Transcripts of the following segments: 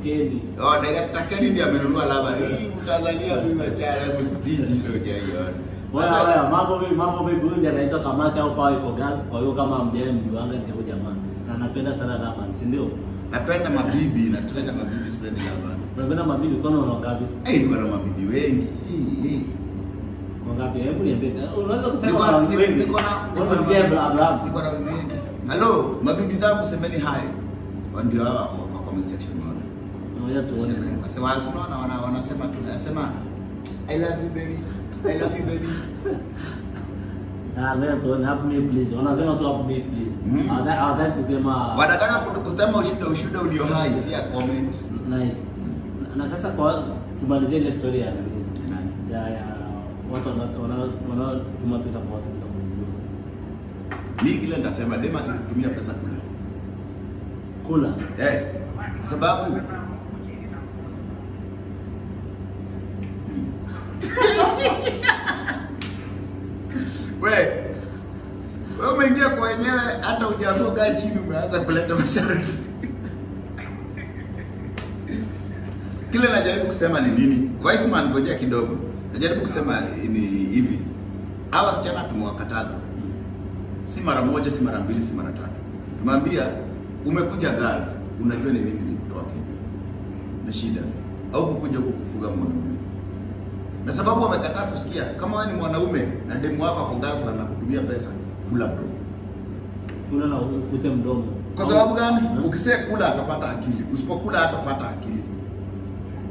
Kendi. Oh, director Kendi ndiye amenunua lava. Hii Tanzania mimi machara mstingi ndio jaiona. Wala mambo vipi huyu ndiye anaitwa Kamata au Pawa iko gani? Kwa hiyo kama mjane mjuanga ndio jamaa. Na anapenda sana lava, si ndio? Napenda mabibi, napenda mabibi sipendi lava. Unapenda mabibi kwa nini unagapi? Niko na mabibi wengi. Wangapi? Hebu niambie. Unaweza kusema wengi. Niko na wengi. Hello, mabibi zangu semeni hai. Ndio hawa kwa comment section unaona. Ngoja tuone. Basi unaona wanasema tunasema I love you baby. I love you baby. Wewe tuone hapo me please. Wanasema tu hapo me please. Hata kusema wanataka kusema ushuhuda ulio hai si ya comment. Nice. Na sasa kwa tumalizie ile story ya watu wanatuma pesa kwa watu. Mimi kile nitasema dema tutumia pesa kula. Kwa sababu wewe umeingia kwa wenyewe hata hujaamua kaa chini umeanza kuleta masharti. Kile najaribu kusema ni nini? Wise man ngoja kidogo. Najaribu kusema ni hivi. Hawa wasichana tumewakataza. Si mara moja, si mara mbili, si mara tatu. Tumwambia umekuja Gulf, unajua ni nini kutoka Kenya. Na shida. Au kukuja kukufuga mwanaume. Na sababu wamekataa kusikia, kama wewe ni mwanaume na demu wako kwa Gulf anakutumia pesa, kula bro. Kula na ufute mdomo. Kwa sababu gani? Ukisema kula atapata akili, usipokula hatapata akili.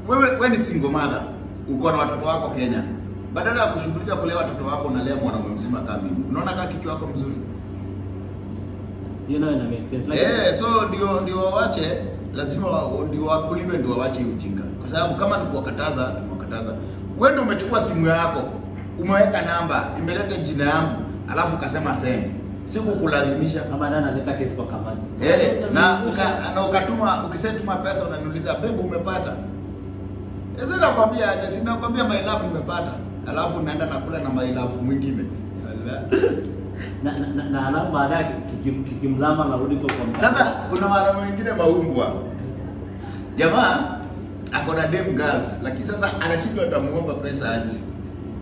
Wewe ni single mother, uko na watoto wako Kenya. Badala ya kushughulika kulea watoto wako unalea mwanaume mzima kama mimi. Unaona kama kichwa chako mzuri? You know, ina make sense. Like so ndio waache, lazima ndio wakulime ndio waache ujinga. Kwa sababu kama ni kuwakataza, tumewakataza. Wewe ndio umechukua simu yako, umeweka namba, imeleta jina yangu, alafu ukasema send. Siku kulazimisha kama nani analeta kesi kwa kamati. Na ukatuma, ukisema pesa unaniuliza, "Babe umepata?" Sasa nakwambia aje, si nakwambia my love nimepata. Alafu naenda nakula na my love mwingine. Na alafu baadaye kikimlama narudi kwa mtu. Sasa kuna wale wengine maumbwa. Jamaa ako na dem Gulf, lakini sasa anashindwa atamuomba pesa aje.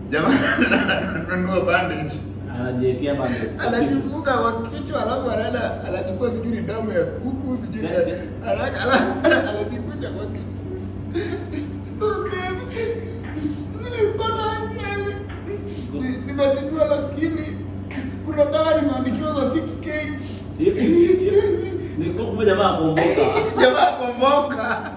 Jamaa ananunua bandage. Anajiwekea bandage. Anajifunga kwa kichwa alafu anaenda anachukua sijui damu ya kuku sijui. Anajifunga kwa kichwa. Nimetindua lakini kuna dawa nimeandikiwa za 6K. Ni kwa jamaa komboka. Jamaa komboka.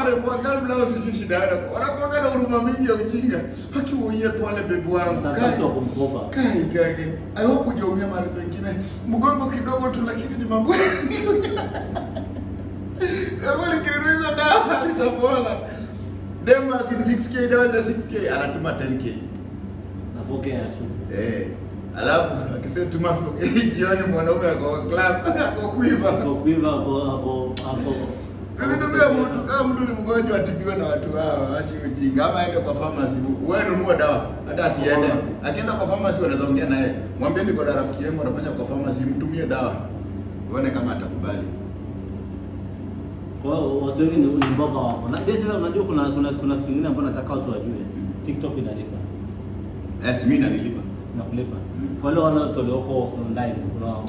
Remwa Gulf lao sijui shida yako. Wanakuanga na huruma mingi ya ujinga. Hakimuonyesha tu wale bebu wangu. Mtakato kumkopa. Kai. I hope hujaumia mahali pengine. Mgongo kidogo tu lakini ni mambo. Wale kiruhuza dawa litapona. Dema 6K dawa za 6K anatuma 10K. Nafoke ya shu. Alafu akisema tuma jioni mwanaume kwa club kwa kuiva. Kwa kuiva hapo. Ndio mtu kama mtu ni mgonjwa atibiwe na watu hao, aache ujinga. Ama aende kwa pharmacy. Wewe nunua dawa hata asiende. Akienda kwa pharmacy wanaweza ongea naye. Mwambie niko na rafiki yangu anafanya kwa pharmacy, mtumie dawa. Uone kama atakubali. Kwa watu wengi ni mboga wako. Na sasa unajua kuna kitu kingine ambacho nataka watu wajue. TikTok inalipa. Mimi nalipa. Nakulipa. Kwa leo wanaotoleko online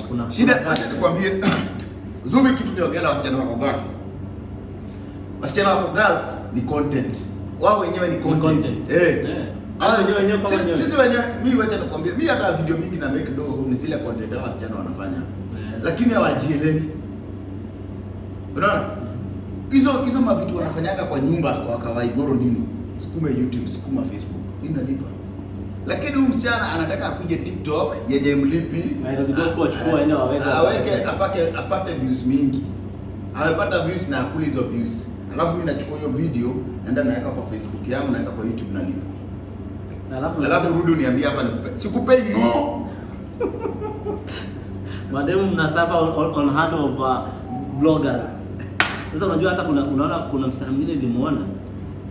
kuna shida. Acha nikwambie. Zumi kitu niongea wasichana wako Gulf. Wasichana wako Gulf ni content. Wao wenyewe ni content. Wenyewe kama wenyewe. Sisi wenyewe mimi wacha nikwambie. Mimi hata video mingi na make do ni zile content hao wasichana wanafanya. Lakini hawajielewi. Unaona? Hizo mavitu wanafanyaga kwa nyumba kwa kawaigoro nini? Sukuma YouTube, sukuma Facebook. Inalipa. Lakini huyu msichana anataka akuje TikTok yenye mlipi. Aweke apate views mingi. Amepata views na akuli hizo views. Alafu mimi nachukua hiyo video naenda naweka kwa Facebook yangu naweka kwa YouTube nalipa. Alafu rudi uniambie hapa nikupe. Sikupei no. Madam mnasaba on hand of bloggers. Sasa unajua hata unaona kuna msanii mwingine nilimuona.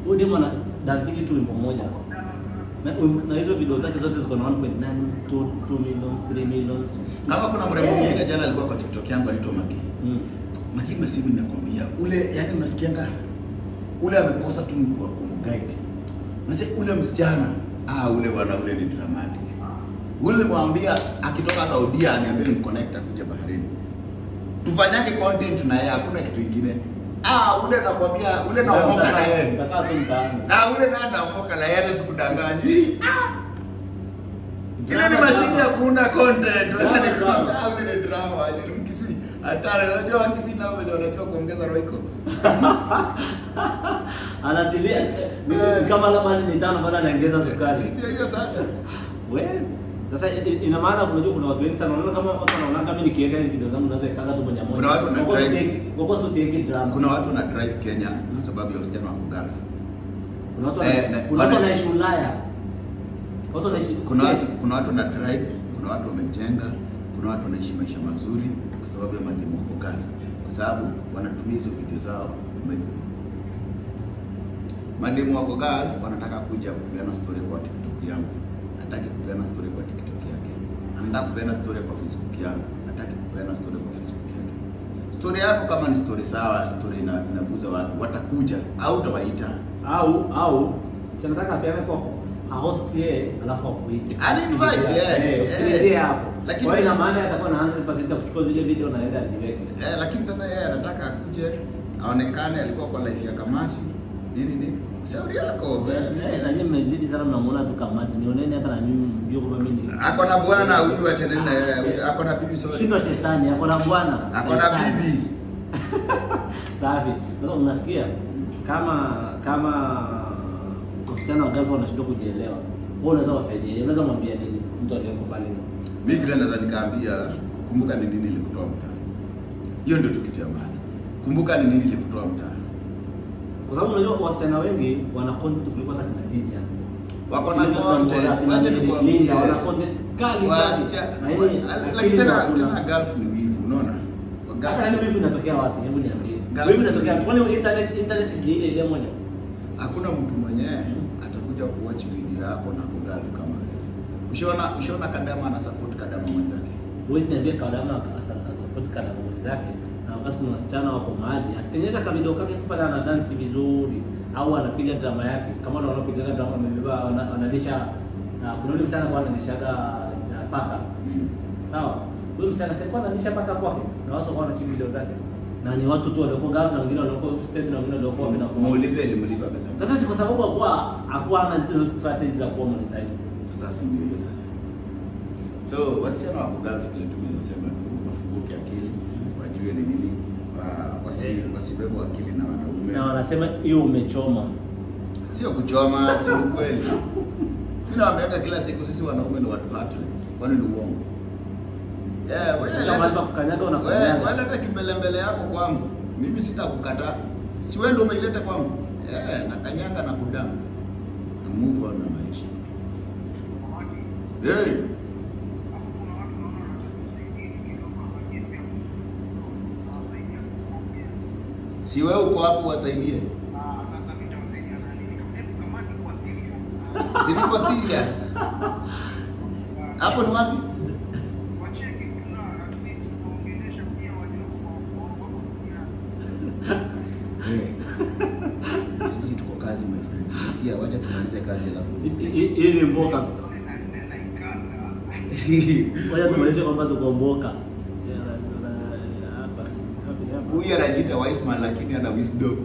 Huyo demo ana dance kitu wimbo moja. Na hizo video zake zote ziko na 1.9, 2 millions, 3 millions. Kama kuna mrembo mwingine jana alikuwa kwa TikTok yangu anaitwa Maki. Maki masimu ninakwambia. Ule yani unasikianga ule ameposta tu mtu wa kumguide. Mzee ule msichana, ule bwana ule ni dramatic. Ule mwambia akitoka Saudia aniambie nimconnect kuja Bahrain. Tufanyage content na yeye, hakuna kitu kingine. Ule nakwambia, ule naomoka na yeye. Nitakaa tu mtaani. Ule naomoka na yeye, sikudanganyi. Ile ni mashine ya kuunda content. Sasa ni drama, ule ni drama aje mkisi. Hata unajua mkisi nao wanajua kuongeza roiko. Anatilia kama labda ni 5 bado anaongeza sukari. Ndio hiyo sasa. Wewe sasa ina maana unajua kuna watu wengi sana wanaona kama watu wanaona kama nikiweka hizo video zangu naweza ikaga tu moja moja. Kuna watu wana drive. Kwa tu siweki drama. Kuna watu wana drive Kenya kwa sababu ya usichana wa Gulf. Kuna watu wanaishi Ulaya. Watu wanaishi. Kuna watu wana drive, kuna watu wamejenga, kuna watu wanaishi maisha mazuri kwa sababu ya mademu wa Gulf. Kwa sababu wanatumia hizo video zao mademu wa Gulf wanataka kuja kupeana story kwa TikTok yangu. Nataki kupeana story kwa TikTok yake. Anataka kupeana story kwa Facebook yangu. Nataki kupeana story kwa Facebook yake. Story yako kama ni story sawa, story inaguza watu, watakuja au utawaita. Au sinataka apeane kwa host yeye alafu akuite. Invite Usilie hapo. Lakini kwa ina maana atakuwa na 100% kuchukua zile video na aenda aziweke. Lakini sasa yeye anataka akuje aonekane alikuwa kwa life ya Kamati. Nini? Shauri yako na nyinyi mmezidi sana, mnamuona tu Kamati. Nioneni hata na mimi mbio kwa mimi. Ako na bwana huyu acha nenda yeye. Ako na bibi sorry. Shindo shetani, ako na bwana. Ako na bibi. Safi. Sasa unasikia kama wasichana wa Gulf wanashindwa kujielewa. Wewe unaweza wasaidia. Unaweza mwambia nini mtu aliyeko pale? Mimi kile naweza nikaambia kumbuka ni nini ilikutoa mtaa. Hiyo ndio kitu ya maana. Kumbuka ni nini ilikutoa mtaa. Kwa sababu unajua wasichana wengi wana content kuliko hata kina Tizia. Wako na content. Wacha nikuambie wana content kali. Lakini tena Gulf ni wivu, unaona? Sasa ni wivu inatokea wapi? Hebu niambie. Wivu inatokea kwani internet ni ile moja? Hakuna mtu mwenyewe atakuja kuwatch video yako na Gulf kama wewe. Ushaona Kadama ana support Kadama mwenzake. Wewe niambie Kadama support Kadama mwenzake. Na wakati kuna wasichana wako mahali akitengeneza video kake tu pale ana dance vizuri au anapiga drama yake kama wanapiga drama amebeba wanalisha kuna yule msichana kwa analisha paka. Sawa? Huyo msichana sasa analisha paka kwake na watu wako wanachibi video zake. Na ni watu tu walikuwa Gulf na wengine walikuwa state na wengine walikuwa bila kwa. Muulize ilimlipa pesa. Sasa si kwa sababu hakuwa ana zile strategies za kuwa monetize. Sasa si ndio hiyo sasa. So wasichana wa Gulf kile tumesema tu wafunguke akili, wajue ni nini, wasibebe akili na wanaume. Na wanasema hiyo umechoma. Sio kuchoma, si ukweli. Mimi nawaambia kila siku sisi wanaume ni watu heartless. Kwani ni uongo? Kama kukanyaga unakanyaga. Wewe hata kimbelembele yako kwangu. Mimi sitakukataa. Si wewe ndio umeileta kwangu. Na kanyanga na kudamu. Na move on na maisha. Si wewe uko hapo wasaidie. Sasa mimi nitamsaidia na nini? Kama ni kwa serious. Si niko serious. Hapo ni wapi? Wacheki kuna at least kuongelesha pia wajua kwa Sisi tuko kazi my friend. Nasikia wacha tumalize kazi alafu. Ili mboka. Wacha tumalize kwamba tuko mboka. Huyu anajiita wise man lakini ana wisdom.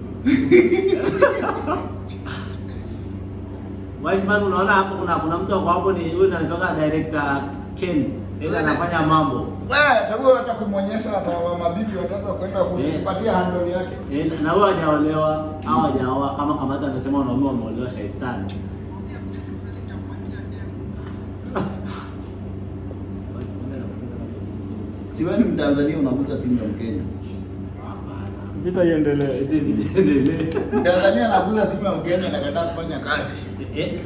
Wise man unaona hapo kuna mtu hapo ni yule anatoka director Ken. Yeye anafanya mambo. Wewe tabu hata kumuonyesha hata mabibi wanaweza kwenda kupatia handle yake. Na wewe hajaolewa au hajaoa kama Kamata anasema wanaume wameolewa shaitani. Si wewe ni Mtanzania unaguza simu ya Mkenya. Vita iendelee, vita iendelee. Tanzania anakuza simu ya Mkenya anakataa kufanya kazi.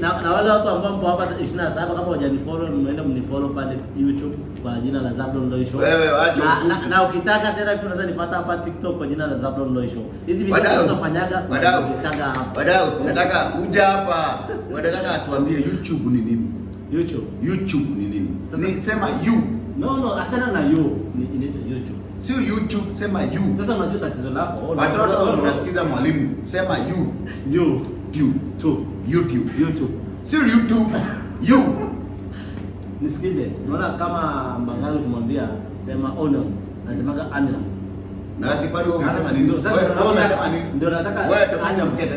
Na wale watu ambao mpo hapa 27 kama hujanifollow mnaenda mnifollow pale YouTube kwa jina la Zablon Loy Show. Wewe acha na ukitaka tena pia unaweza nipata hapa TikTok kwa jina la Zablon Loy Show. Hizi video tunafanyaga ukitaka hapa. Wadau, nataka uja hapa. Wanataka atuambie YouTube ni nini? YouTube ni nini? Nisema you. No, achana na you. Inaitwa YouTube. Sio YouTube, sema you. Sasa unajua tatizo lako. Watoto unasikiza mwalimu, sema you. YouTube. Sio YouTube. You. Nisikize. Unaona kama Mbangali kumwambia sema onion, nasemaga onion. Na si pale wewe umesema nini? Wewe umesema nini? Ndio nataka wewe tutakuja mkete.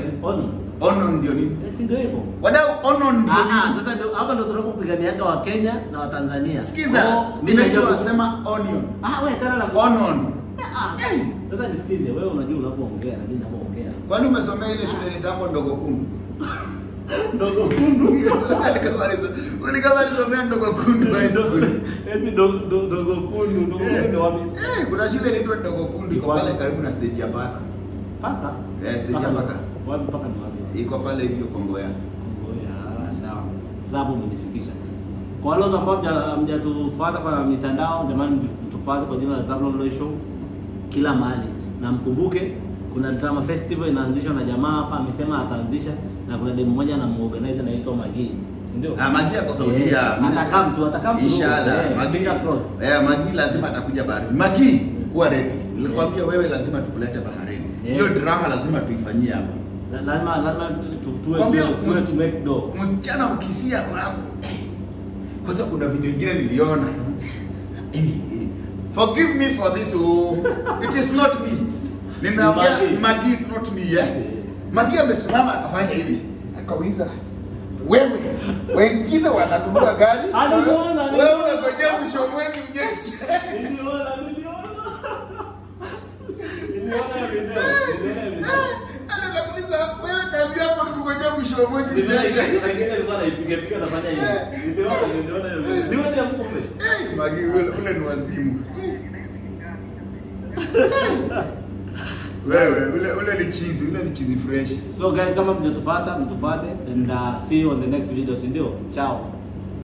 Onion ndio nini? Si ndio hivyo. Wadau onion ndio nini? Sasa ndio hapa ndio tunapopiganiaga wa Kenya na wa Tanzania. Sikiza, nimeitwa sema onion. Wewe sana la onion. Sasa nisikize, wewe unajua unapoongea na mimi ninapoongea. Kwani umesomea ile shule nitango ndogo kundu? Ndogo kundu. Kama alisomea ndogo kundu high school. Eti ndogo kundu wapi? Kuna shule inaitwa ndogo kundu iko pale karibu na stage ya Paka. Paka? Stage ya Paka. Wapi Paka ni wapi? Iko pale hivyo Kongoya. Sawa. Zabu umenifikisha. Kwa wale ambao hamjatufuata kwa mitandao, jamani mtufuate kwa jina la Zablon Loy Show kila mahali. Na mkumbuke kuna drama festival inaanzishwa na jamaa hapa amesema ataanzisha na kuna demo moja na muorganizer anaitwa Magi. Ndio? Magi kwa Saudia. Atakaa inshallah. Magi lazima atakuja baharini. Magi kuwa ready. Nilikwambia wewe lazima tukulete baharini. Hiyo drama lazima tuifanyie hapa. Lazima tuwe do. Msichana ukisia kwa hapo. Kwa sababu kuna video nyingine niliona. Forgive me for this. It is not me. Ninaambia Magi not me. Magi amesimama akafanya hivi. Akauliza wewe wengine wananunua gari. Wewe unangojea mwisho mwezi mjeshi. Niliona video. Anakuuliza wewe kazi yako ni kungojea mwisho wa mwezi mjeshi. Wengine walikuwa wanaipiga nafanya hivi. Niliona kumbe. Magi ule ni wazimu. Wewe ule ni cheese fresh. So guys, kama mjatufuata mtufuate and see you on the next video, si ndio? Ciao.